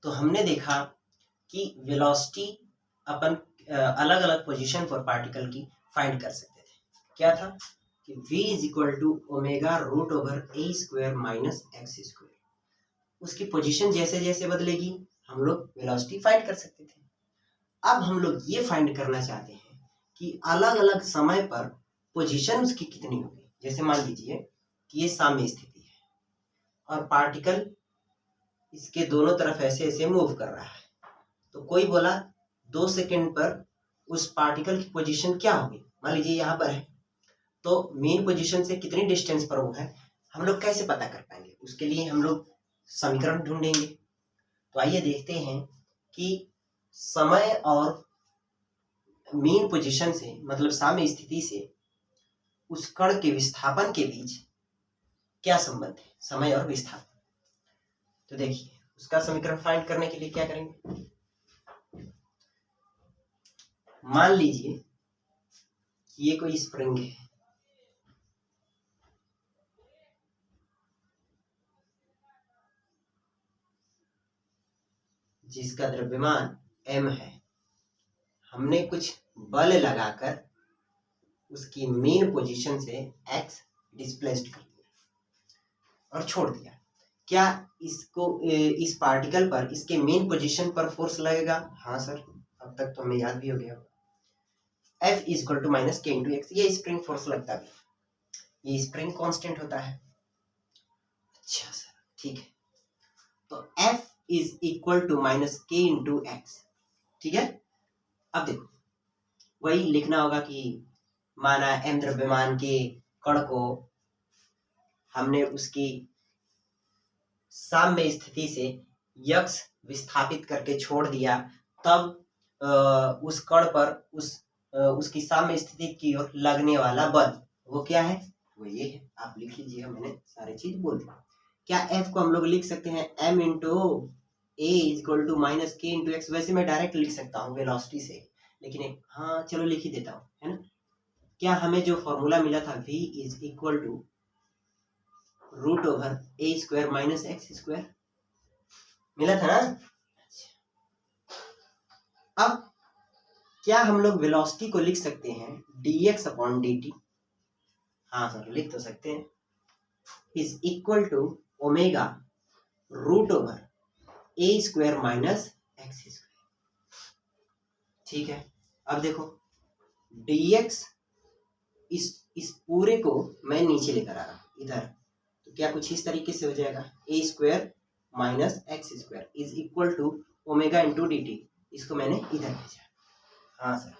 तो हमने देखा कि वेलोसिटी अपन अलग अलग पोजीशन पर पार्टिकल की फाइंड कर सकते थे। क्या था कि v is equal to omega root over a square minus x square. उसकी पोजीशन जैसे जैसे बदलेगी हम लोग वेलोसिटी फाइंड कर सकते थे। अब हम लोग ये फाइंड करना चाहते हैं कि अलग अलग समय पर पोजीशन उसकी कितनी होगी। जैसे मान लीजिए कि ये साम्य स्थिति है और पार्टिकल इसके दोनों तरफ ऐसे ऐसे मूव कर रहा है, तो कोई बोला 2 सेकंड पर उस पार्टिकल की पोजीशन क्या होगी। मान लीजिए यहाँ पर है, तो मेन पोजीशन से कितनी डिस्टेंस पर वो है हम लोग कैसे पता कर पाएंगे। उसके लिए हम लोग समीकरण ढूंढेंगे। तो आइए देखते हैं कि समय और मेन पोजीशन से मतलब साम्य स्थिति से उस कण के विस्थापन के बीच क्या संबंध है, समय और विस्थापन। तो देखिए उसका समीकरण फाइंड करने के लिए क्या करेंगे। मान लीजिए कि ये कोई स्प्रिंग है, जिसका द्रव्यमान m है। हमने कुछ बल लगाकर उसकी मेन पोजीशन से x डिस्प्लेस्ड कर दिया और छोड़ दिया। क्या इसको इस पार्टिकल पर इसके मेन पोजीशन पर फोर्स लगेगा? हाँ सर, अब तक तो हमें याद भी हो गया। F is equal to minus k into x, ये स्प्रिंग फोर्स लगता है। ये स्प्रिंग कांस्टेंट होता है। अच्छा सर, ठीक है। तो F is equal to minus k into x, ठीक है। अब देखो वही लिखना होगा कि माना m द्रव्यमान के कण को हमने उसकी साम्य स्थिति से यक्स विस्थापित करके छोड़ दिया, तब उस कण पर उसकी साम्य स्थिति की ओर लगने वाला बल वो क्या है? वो ये है। आप लिख लीजिएगा, मैंने सारी चीज बोल दी। क्या F को हम लोग लिख सकते हैं m into a is equal to minus k into x. वैसे मैं डायरेक्ट लिख सकता हूँ वेलोसिटी से, लेकिन हाँ चलो लिख ही देता हूँ, है ना। क्या हमें जो फॉर्मूला मिला था v is equal to root over a square minus x square मिला था ना। अब क्या हम लोग वेलोसिटी को लिख सकते हैं dx अपॉन dt? हाँ सर, लिख तो सकते हैं। Is equal to omega root over a square minus x square, ठीक है। अब देखो dx इस पूरे को मैं नीचे लेकर आ रहा हूं इधर, तो क्या कुछ इस तरीके से हो जाएगा, a square minus x square is equal to omega into d t. इसको मैंने इधर भेजा। हाँ सर,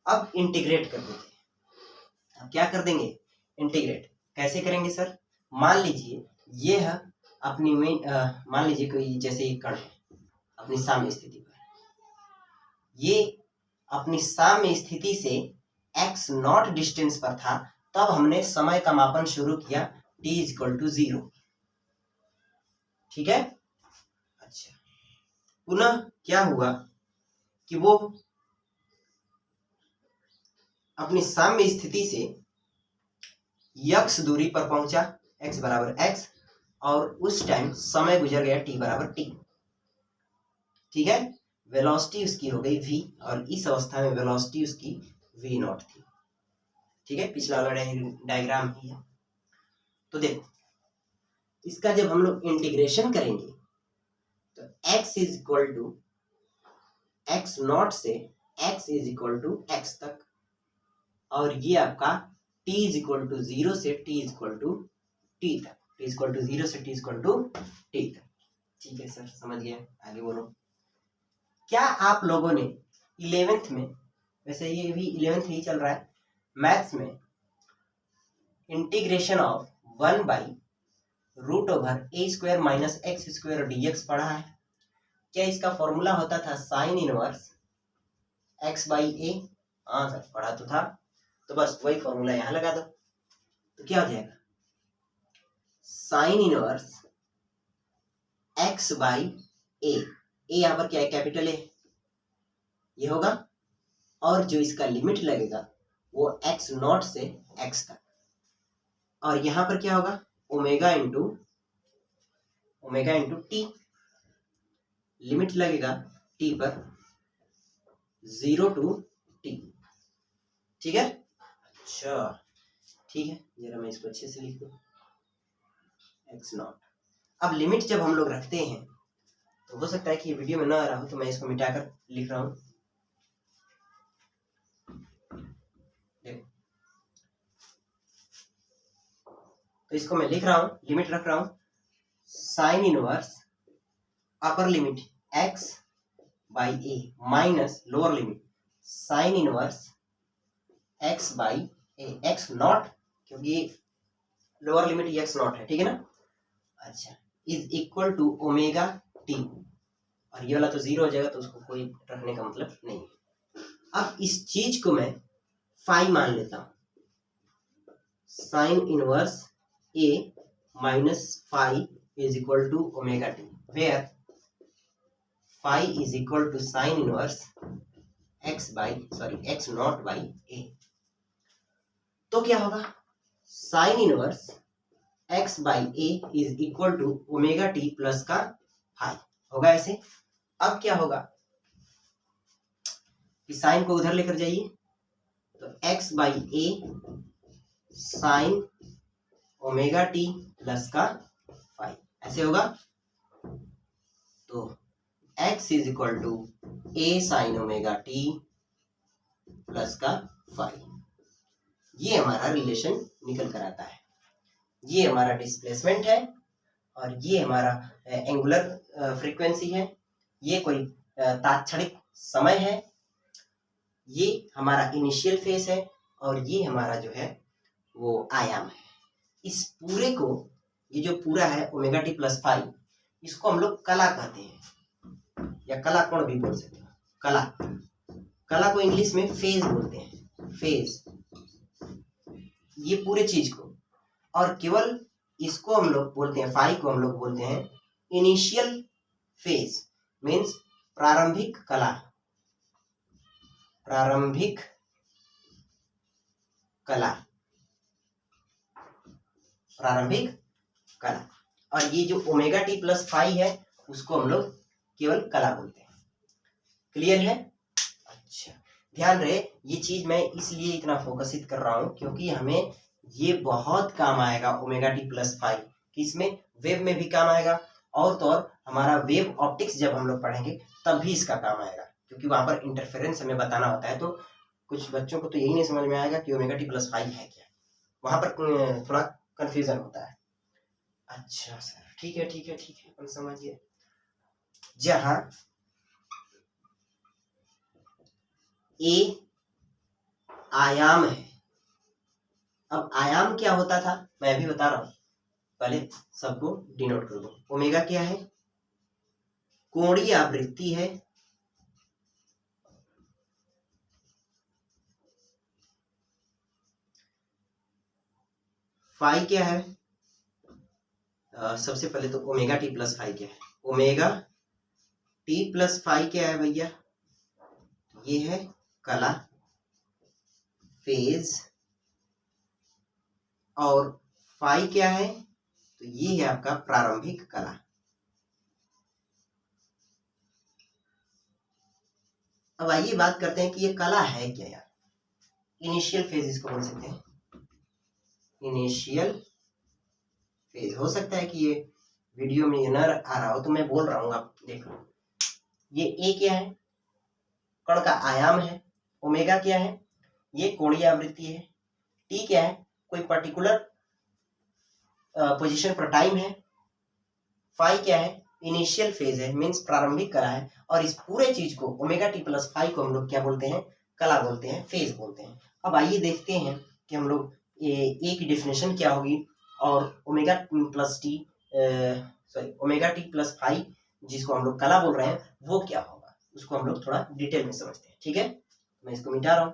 अब इंटीग्रेट कर देते हैं। अब क्या कर देंगे, इंटीग्रेट कैसे करेंगे सर। मान लीजिए ये है अपनी मान लीजिए कोई जैसे एक कण है अपनी साम्य स्थिति पर, ये अपनी साम्य स्थिति से x नॉट डिस्टेंस पर था, तब हमने समय का मापन शुरू किया t इज इक्वल टू 0, ठीक है। अच्छा, पुनः क्या हुआ कि वो अपनी साम्य स्थिति से x दूरी पर पहुंचा, x बराबर x, और उस टाइम समय गुजर गया t बराबर t, ठीक है। वेलोसिटी उसकी हो गई v, और इस अवस्था में वेलोसिटी उसकी v नॉट थी, ठीक है। पिछला वाला डायग्राम ही है। तो देखो इसका जब हम लोग इंटीग्रेशन करेंगे तो x is equal to x naught से x is equal to x तक, और ये आपका t इज इक्वल टू 0 से t is equal to t तक, t इज इक्वल टू 0 से t is equal to t तक, ठीक है सर, समझ गए। आगे बोलो। क्या आप लोगों ने 11th में, वैसे ये भी 11th ही चल रहा है, मैथ्स में integration of 1 by root over a square minus x square dx पढ़ा है? क्या इसका फॉर्मूला होता था sine inverse x by a? हाँ सर, पढ़ा तो था। तो बस वही फॉर्मूला यहां लगा दो, तो क्या हो जाएगा, साइन इनवर्स x बाई ए, यहां पर क्या है, कैपिटल ए, ये होगा, और जो इसका लिमिट लगेगा वो x नॉट से x तक, और यहां पर क्या होगा, ओमेगा इंटू टी, लिमिट लगेगा टी पर 0 to t। ठीक है, अच्छा ठीक है, जरा मैं इसको अच्छे से लिख दूं एक्स नॉट। अब लिमिट जब हम लोग रखते हैं तो हो सकता है कि ये वीडियो में ना आ रहा हो, तो मैं इसको मिटाकर लिख रहा हूं। देखो, तो इसको मैं लिख रहा हूं, लिमिट रख रहा हूं sine inverse upper limit x by a minus lower limit sine inverse x by a, x naught, क्योंकि लोअर लिमिट एक्स नॉट है, ठीक है ना। अच्छा, is equal to omega t, और ये वाला तो जीरो हो जाएगा, तो उसको कोई रखने का मतलब नहीं है। अब इस चीज को मैं फाई मान लेता हूं, sine inverse a minus phi is equal to omega t, where phi is equal to sine inverse x naught by a. तो क्या होगा, sine inverse x by a is equal to omega t plus का phi होगा ऐसे। अब क्या होगा कि साइन को उधर लेकर जाइए, तो x by a sine omega t plus का फाई ऐसे होगा। तो x is equal to a sine omega t plus का फाई, ये हमारा रिलेशन निकल कर आता है। ये हमारा डिस्प्लेसमेंट है और ये हमारा एंगुलर फ्रीक्वेंसी है, ये कोई तात्क्षणिक समय है, ये हमारा इनिशियल फेस है, और ये हमारा जो है वो आयाम है। इस पूरे को, ये जो पूरा है ओमेगा टी प्लस फाई, इसको हम लोग कला कहते हैं, या कला कोण भी बोल सकते हैं। कला, कला को इंग्लिश में फेज बोलते हैं, फेज, ये पूरे चीज को। और केवल इसको हम लोग बोलते हैं, फाई को हम लोग बोलते हैं इनिशियल फेज, मीन्स प्रारंभिक कला, प्रारंभिक कला, प्रारंभिक कला। और ये जो ओमेगा टी प्लस फाई है उसको हम लोग केवल कला बोलते हैं। क्लियर है? अच्छा, ध्यान रहे, ये चीज मैं इसलिए इतना फोकसित कर रहा हूं क्योंकि हमें ये बहुत काम आएगा ओमेगा टी प्लस फाई, किसमें, वेब में भी काम आएगा, और तो और हमारा वेब ऑप्टिक्स जब हम लोग पढ़ेंगे तब भी इसका काम आएगा, क्योंकि वहां पर इंटरफेरेंस हमें बताना होता है। तो कुछ बच्चों को तो यही नहीं समझ में आएगा कि ओमेगा टी प्लस फाई है क्या, वहां पर थोड़ा कंफ्यूजन होता है। अच्छा सर, ठीक है ठीक है ठीक है, अपन समझिए। जहां ए आयाम है, अब आयाम क्या होता था मैं अभी बता रहा हूं, पहले सबको डिनोट कर दो। ओमेगा क्या है, कोणीय आवृत्ति है, फाई क्या है, सबसे पहले तो ओमेगा टी प्लस फाई क्या है, ओमेगा टी प्लस फाई क्या है भैया, ये है कला, फेज, और फाई क्या है, तो ये है आपका प्रारंभिक कला। अब आइए बात करते हैं कि ये कला है क्या यार। इनिशियल फेज इसको बोल सकते हैं, इनिशियल फेज। हो सकता है कि ये वीडियो में न आ रहा हो तो मैं बोल रहा हूं, आप देख लो। ये ए क्या है, कण का आयाम है, ओमेगा क्या है, ये कोणीय आवृत्ति है, टी क्या है, कोई पर्टिकुलर पोजीशन पर टाइम है, फाई क्या है, इनिशियल फेज है, मींस प्रारंभिक कला है, और इस पूरे चीज को ओमेगा टी प्लस फाई को हम लोग क्या बोलते हैं, कला बोलते हैं, फेज बोलते हैं। अब आइए देखते हैं कि हम लोग ए की डेफिनेशन क्या होगी, और omega plus t omega t plus phi जिसको हम लोग कला बोल रहे हैं वो क्या होगा, उसको हम लोग थोड़ा डिटेल में समझते हैं। ठीक है, मैं इसको मिटा रहा हूं।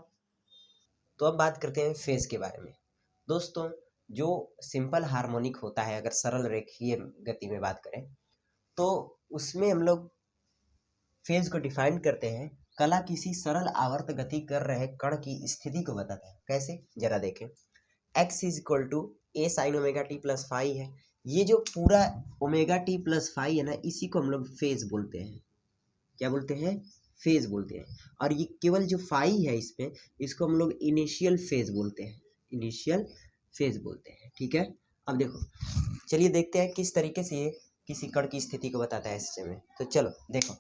तो अब बात करते हैं फेज के बारे में। दोस्तों, जो सिंपल हार्मोनिक होता है, अगर सरल रेखीय गति में बात करें तो उसमें हम लोग फेज को डिफाइन करते हैं, कला किसी सरल आवर्त गति कर रहे कण की स्थिति को बताता है। कैसे, जरा देखें। x is equal to a sine omega t plus phi है, ये जो पूरा ओमेगा टी प्लस फाई है ना, इसी को हम लोग फेज बोलते हैं। क्या बोलते हैं, फेज बोलते हैं। और ये केवल जो फाई है इसमें, इसको हम लोग इनिशियल फेज बोलते हैं, इनिशियल फेज बोलते हैं। ठीक है, अब देखो, चलिए देखते हैं किस तरीके से ये किसी कण की स्थिति को बताता है एसएचएम में। तो चलो देखो,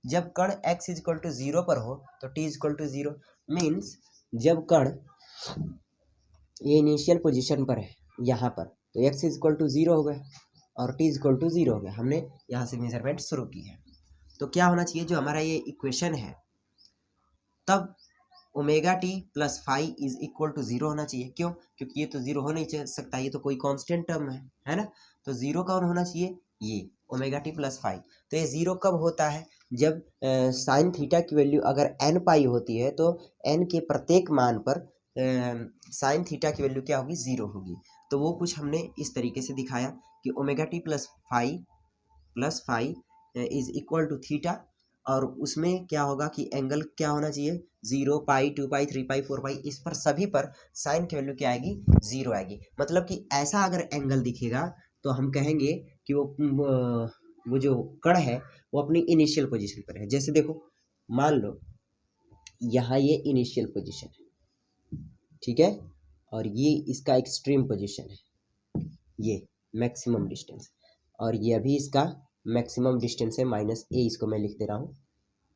जब कण x इक्वल टू 0 पर हो तो t इक्वल टू 0, मीन्स जब कण ये इनिशियल पोजीशन पर है यहाँ पर, तो x इक्वल टू 0 हो गया और t इक्वल टू 0 हो गया। हमने यहाँ से मेजरमेंट शुरू की है। तो क्या होना चाहिए, जो हमारा ये इक्वेशन है, तब omega t plus phi is equal to 0 होना चाहिए। क्यों? क्योंकि ये तो 0 हो नहीं सकता, ये तो कोई कांस्टेंट टर्म है ना। तो 0 कौन होना चाहिए, ये ओमेगा टी प्लस फाई। तो ये 0 कब होता है, जब साइन थीटा की वैल्यू अगर एन पाई होती है तो एन के प्रत्येक मान पर साइन थीटा की वैल्यू क्या होगी, 0 होगी। तो वो कुछ हमने इस तरीके से दिखाया कि omega t plus phi is equal to theta, और उसमें क्या होगा कि एंगल क्या होना चाहिए, 0, पाई, 2 पाई, 3 पाई, 4 पाई, इस पर सभी पर साइन की वैल्यू क्या आएगी, 0 आएगी। मतलब कि ऐसा अगर एंगल दिखेगा तो हम कहेंगे कि वो जो कण है वो अपनी इनिशियल पोजीशन पर है। जैसे देखो, मान लो यहाँ ये इनिशियल पोजीशन है, ठीक है, और ये इसका एक्सट्रीम पोजीशन है, ये मैक्सिमम डिस्टेंस, और ये अभी इसका मैक्सिमम डिस्टेंस है -a, इसको मैं लिख दे रहा हूँ,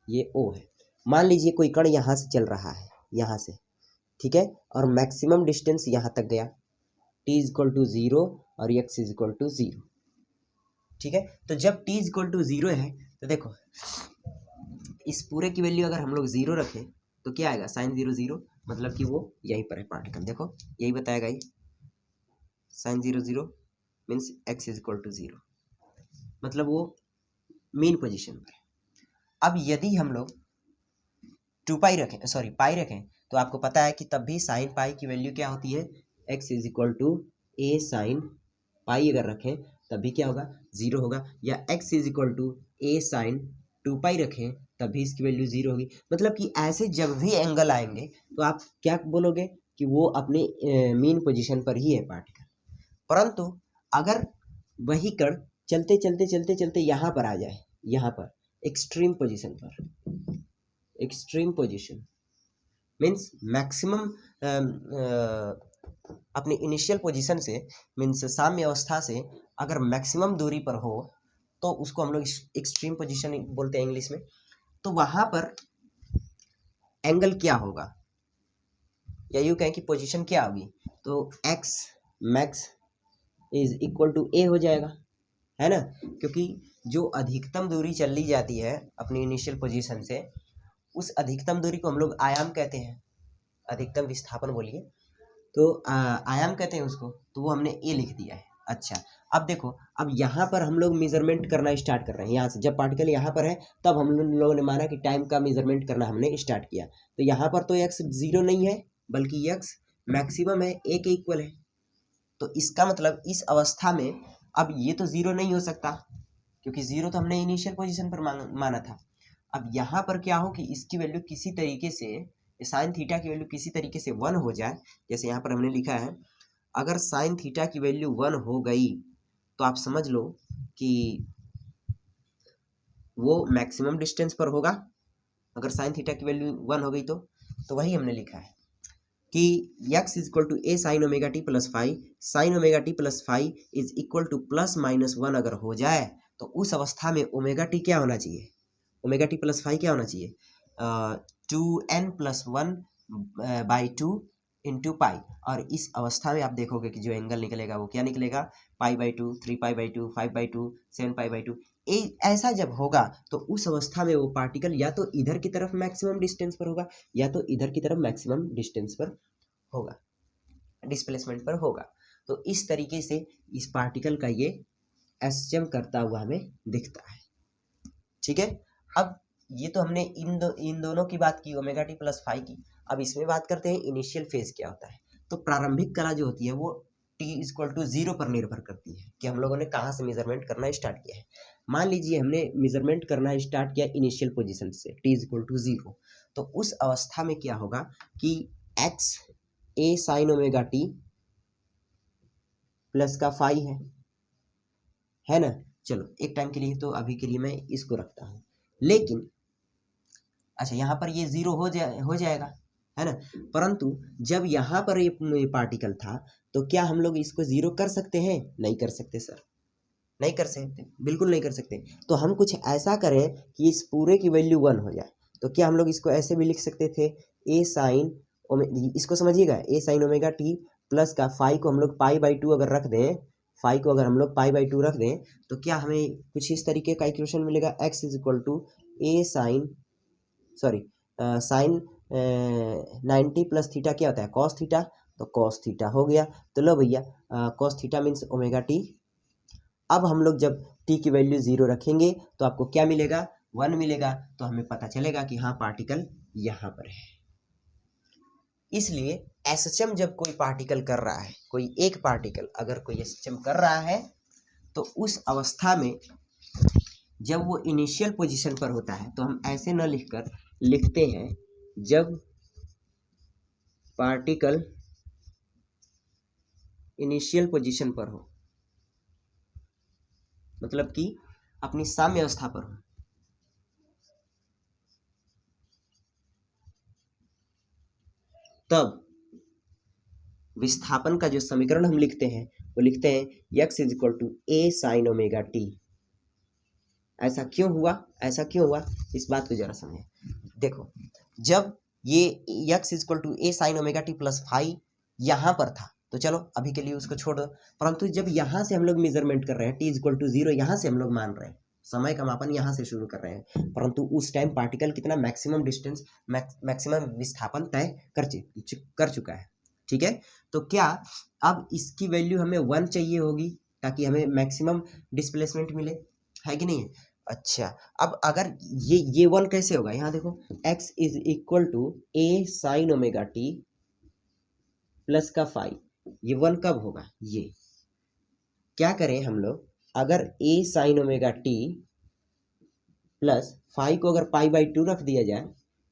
ये O है। मान लीजिए कोई कण यहाँ से चल रहा है, यहाँ से, ठीक है, और मैक्सिमम डिस्टेंस यहाँ तक गया, t इक्वल टू 0 और x इक्वल टू 0, ठीक है। तो जब t इक्वल टू 0 है तो देखो, इस पूरे की वैल्यू अगर हम लोग 0 रखें तो क्या आएगा, साइन 0 0, मतलब कि वो यहीं पर है पार्टिकल। देखो यही बताएगा ये, sine 0 0 means x equal to 0, मतलब वो मेन पोजीशन पर है। अब यदि हम लोग 2 पाई रखें, सॉरी पाई रखें, तो आपको पता है कि तब भी साइन पाई की वैल्यू क्या होती है, x is equal to a sine pi अगर रखें तब भी क्या होगा, 0 होगा, या x is equal to a sine 2 pi रखें तब भी इसकी वैल्यू 0 होगी। मतलब कि ऐसे जब भी एंगल आएंगे तो आप क्या बोलोगे कि वो अपने मीन पोजीशन पर ही है पार्टिकल। परंतु अगर वही कण चलते चलते चलते चलते यहाँ पर आ जाए, यहाँ पर एक्सट्रीम पोजीशन पर, एक्सट्रीम पोजीशन मीन्स मैक्सिमम अपनी इनिशियल पोजीशन से, मीन्स साम्य अवस्था से अगर मैक्सिमम दूरी पर हो तो उसको हम लोग एक्सट्रीम पोजीशन बोलते हैं इंग्लिश में। तो वहाँ पर एंगल क्या होगा, या यूँ कहें कि पोजीशन क्या होगी, तो x max is equal to a हो जाएगा, है ना। क्योंकि जो अधिकतम दूरी चल ली जाती है अपनी इनिशियल पोजीशन से, उस अधिकतम दूरी को हम लोग आयाम कहते हैं, अधिकतम विस्थापन बोलिए, तो आयाम कहते हैं उसको, तो वो हमने ए लिख दिया है। अच्छा, अब देखो, अब यहाँ पर हम लोग मेजरमेंट करना स्टार्ट कर रहे हैं। यहाँ से जब पार्टिकल यहाँ पर है तब हम लोगों ने माना कि टाइम का मेजरमेंट करना हमने स्टार्ट किया। तो यहाँ पर तो x 0 नहीं है, बल्कि x मैक्सिमम है, a के इक्वल है। तो इसका मतलब इस अवस्था में अब ये तो 0 नहीं हो सकता, क्योंकि 0 तो हमने इनिशियल पोजीशन पर माना था। अब यहाँ पर क्या हो कि इसकी वैल्यू किसी तरीके से, साइन थीटा की वैल्यू किसी तरीके से 1 हो जाए। जैसे यहाँ पर हमने लिखा है, अगर साइन थीटा की वैल्यू 1 हो गई तो आप समझ लो कि वो मैक्सिमम डिस्टेंस पर होगा। अगर साइन थीटा की वैल्यू 1 हो गई तो वही हमने लिखा है कि x is equal to a sine omega t plus five, sine omega t plus five is equal to +-1 अगर हो जाए तो उस अवस्था में ओमेगा टी क्या होना चाहिए, ओमेगा टी प्लस फाइव क्या होना चाहिए, 2n+1/2 इंटू पाई। और इस अवस्था में आप देखोगे कि जो एंगल निकलेगा वो क्या निकलेगा, π/2, 3π/2, 5/2, 7π/2। ऐसा जब होगा तो उस अवस्था में वो पार्टिकल या तो इधर की तरफ मैक्सिमम डिस्टेंस पर होगा या तो इधर की तरफ मैक्सिमम डिस्टेंस पर होगा, डिस्प्लेसमेंट पर होगा। तो इस तरीके से इस पार्टिकल का ये एसएचएम करता हुआ हमें दिखता है, ठीक है। अब ये तो हमने इन दोनों की बात की, ओमेगा टी प्लस फाइव की। अब इसमें बात करते हैं इनिशियल फेज क्या होता है। तो प्रारंभिक कला जो होती है वो t इक्वल टू 0 पर निर्भर करती है कि हम लोगों ने कहाँ से मेजरमेंट करना स्टार्ट किया है। मान लीजिए हमने मेजरमेंट करना स्टार्ट किया इनिशियल पोजीशन से, t इक्वल टू 0, तो उस अवस्था में क्या होगा कि x a sine omega t plus का फाई है ना। चलो एक टाइम के लिए, तो अभी के लिए मैं इसको रखता हूँ। लेकिन अच्छा यहाँ पर ये 0 हो जाएगा, है ना। परंतु जब यहाँ पर ये पार्टिकल था तो क्या हम लोग इसको 0 कर सकते हैं? नहीं कर सकते सर, नहीं कर सकते, बिल्कुल नहीं कर सकते। तो हम कुछ ऐसा करें कि इस पूरे की वैल्यू 1 हो जाए। तो क्या हम लोग इसको ऐसे भी लिख सकते थे, ए साइन, इसको समझिएगा, ए साइन ओमेगा टी प्लस का फाई को हम लोग पाई/2 अगर रख दें, फाई को अगर हम लोग पाई/2 रख दें तो क्या हमें कुछ इस तरीके का इक्वेशन मिलेगा, x is equal to a sine, sorry sine 90 plus theta क्या होता है, कॉस थीटा, तो कॉस थीटा हो गया। तो लो भैया, cos theta means omega t. अब हम लोग जब टी की वैल्यू 0 रखेंगे तो आपको क्या मिलेगा, 1 मिलेगा। तो हमें पता चलेगा कि हाँ पार्टिकल यहाँ पर है। इसलिए एसएचएम जब कोई पार्टिकल कर रहा है, कोई एक पार्टिकल अगर कोई एसएचएम कर रहा है तो उस अवस्था में जब वो इनिशियल पोजीशन पर होता है तो हम ऐसे न लिखकर लिखते हैं जब पार्टिकल इनिशियल पोजीशन पर हो, मतलब कि अपनी साम्य अवस्था पर हो। तब विस्थापन का जो समीकरण हम लिखते हैं वो लिखते हैं x is equal to a sine omega t. ऐसा क्यों हुआ, ऐसा क्यों हुआ, इस बात को जरा समझें। देखो, जब ये x is equal to a sine omega t plus phi यहाँ पर था तो चलो अभी के लिए उसको छोड़ दो, परंतु जब यहाँ से हम लोग मेजरमेंट कर रहे हैं, t इज इक्वल टू 0 यहाँ से हम लोग मान रहे हैं, समय का मापन यहाँ से शुरू कर रहे हैं, परंतु उस टाइम पार्टिकल कितना मैक्सिमम डिस्टेंस, मैक्सिमम विस्थापन तय कर चुका है, ठीक है। तो क्या अब इसकी वैल्यू हमें 1 चाहिए होगी ताकि हमें मैक्सिमम डिस्प्लेसमेंट मिले, है कि नहीं है। अच्छा, अब अगर ये 1 कैसे होगा, यहाँ देखो, x is equal to a sine omega t plus का फाई, ये 1 कब होगा, ये क्या करें हम लोग, अगर a sine omega t plus phi को अगर पाई/2 रख दिया जाए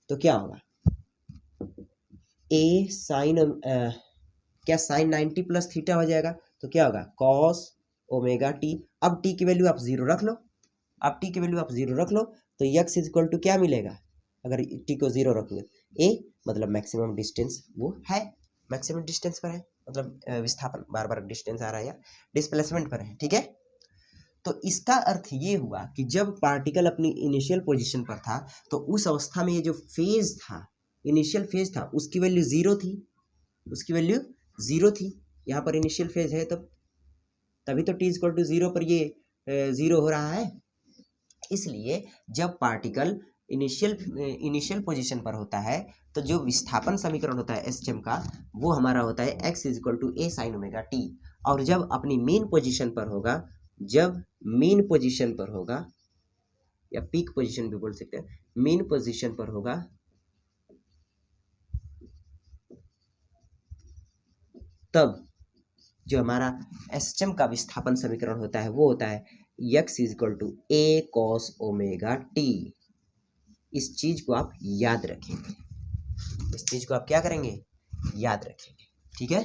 तो क्या होगा, a साइन क्या साइन 90 प्लस थीटा हो जाएगा, तो क्या होगा कॉस ओमेगा टी। अब t की वैल्यू आप 0 रख लो, अब t की वैल्यू आप 0 रख लो तो x इज इक्वल टू क्या मिलेगा, अगर t को 0 रखोगे, a मतलब मैक्सिमम डिस्टेंस वो है, मैक्सिमम डिस्टेंस पर है, मतलब विस्थापन, बार बार डिस्टेंस आ रहा है या डिस्प्लेसमेंट पर है, ठीक है। तो इसका अर्थ ये हुआ कि जब पार्टिकल अपनी इनिशियल पोजीशन पर था तो उस अवस्था में ये जो फेज था, इनिशियल फेज था, उसकी वैल्यू 0 थी, उसकी वैल्यू 0 थी। यहाँ पर इनिशियल फेज है तभी तो t इक्वल टू 0 पर ये 0 हो रहा है। इसलिए जब पार्टिकल इनिशियल पोजीशन पर होता है तो जो विस्थापन समीकरण होता है एसएचएम का, वो हमारा होता है x is equal to a sine omega t. और जब अपनी मेन पोजीशन पर होगा, जब मेन पोजीशन पर होगा या पीक पोजीशन भी बोल सकते हैं, मेन पोजीशन पर होगा तब जो हमारा एसएचएम का विस्थापन समीकरण होता है वो होता है x is equal to a cos omega t. इस चीज को आप याद रखेंगे, इस चीज को आप क्या करेंगे, याद रखेंगे, ठीक है।